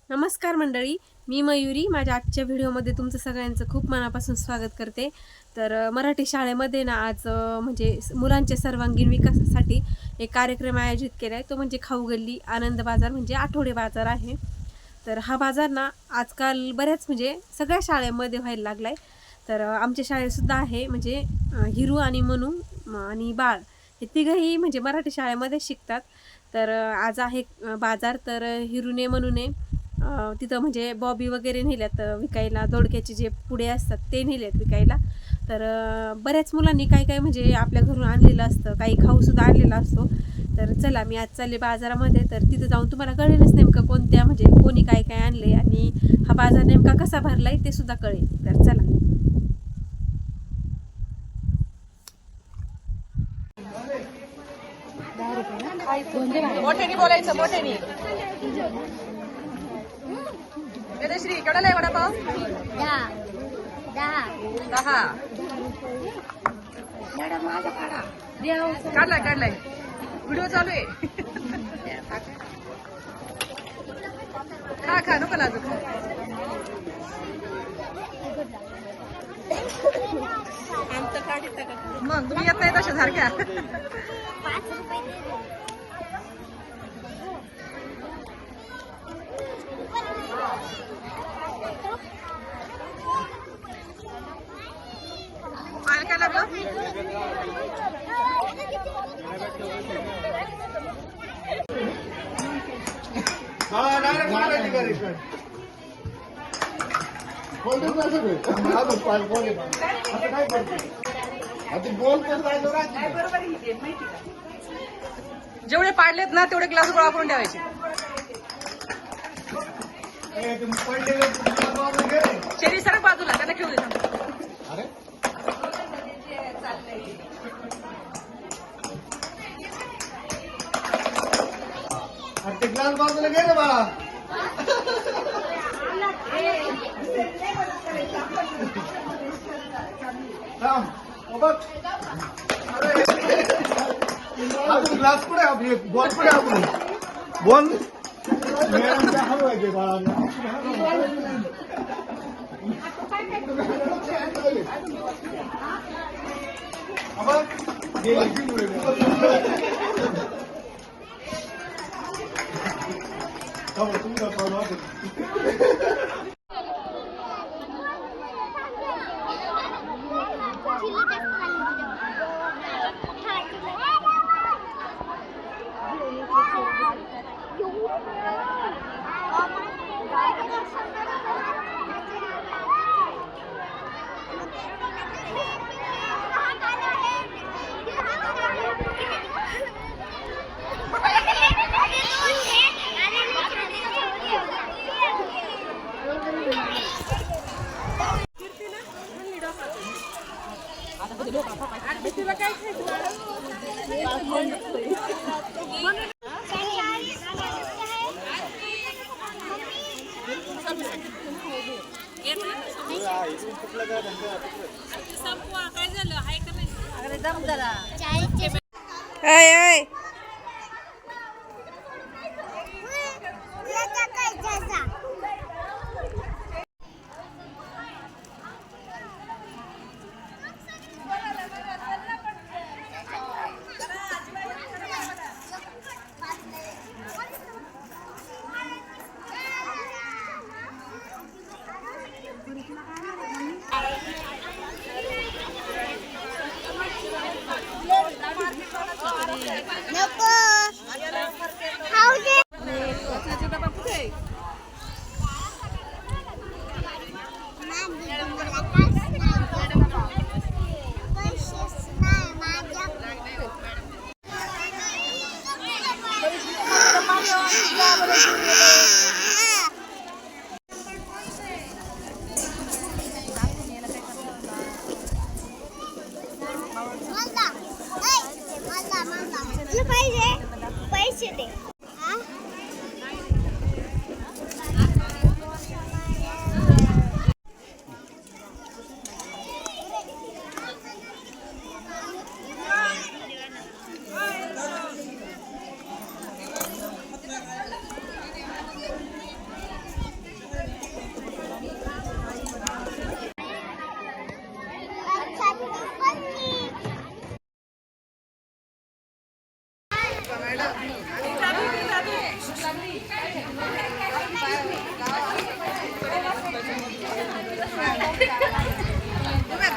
नमस्कार मंडळी, मी मयुरी. माझ्या आजच्या व्हिडिओमध्ये तुमचं सगळ्यांचं खूप मनापासून स्वागत करते. तर मराठी शाळेमध्ये ना आज म्हणजे मुलांच्या सर्वांगीण विकासासाठी एक कार्यक्रम आयोजित केला आहे. तो म्हणजे खाऊ गल्ली आनंद बाजार म्हणजे आठवडे बाजार आहे. तर हा बाजार ना आजकाल बऱ्याच म्हणजे सगळ्या शाळेमध्ये व्हायला लागला आहे. तर आमच्या शाळेतसुद्धा आहे. म्हणजे हिरू आणि मनू आणि बाळ हे तिघंही म्हणजे मराठी शाळेमध्ये शिकतात. तर आज आहे बाजार. तर हिरूने मनूने तिथं म्हणजे बॉबी वगैरे नेल्यात विकायला. दोडक्याचे जे पुडे असतात ते नेल्यात विकायला. तर बऱ्याच मुलांनी काय काय म्हणजे आपल्या घरून आणलेलं असतं, काही खाऊसुद्धा आणलेला असतो. तर चला मी आज चालले बाजारामध्ये. तर तिथं जाऊन तुम्हाला कळेलच नेमकं कोणत्या म्हणजे कोणी काय काय आणले आणि हा बाजार नेमका कसा भरलाय ते सुद्धा कळेल. तर चला. मोठ्यानी बोलायचं, मोठ्यानी. श्री केवढा आहे वडापाव? 10. काढलाय व्हिडिओ चालू आहे. खा नको लाजू. मग तुम्ही येत नाही तशा सारख्या. काय लागलं? जेवढे पाडलेत ना तेवढे ग्लास गोळा करून ठेवायचे. शेरी सरक बाजूला, त्यांना खेळू दे. ते ग्लास बाजूला गेले बाळा. ग्लास कुठे आपली बॉल कुठे आपली बॉल हलवायचे बाळा.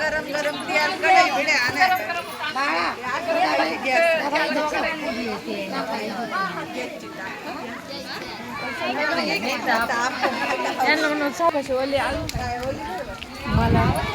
गरम गरम तेल कढई भिडे मला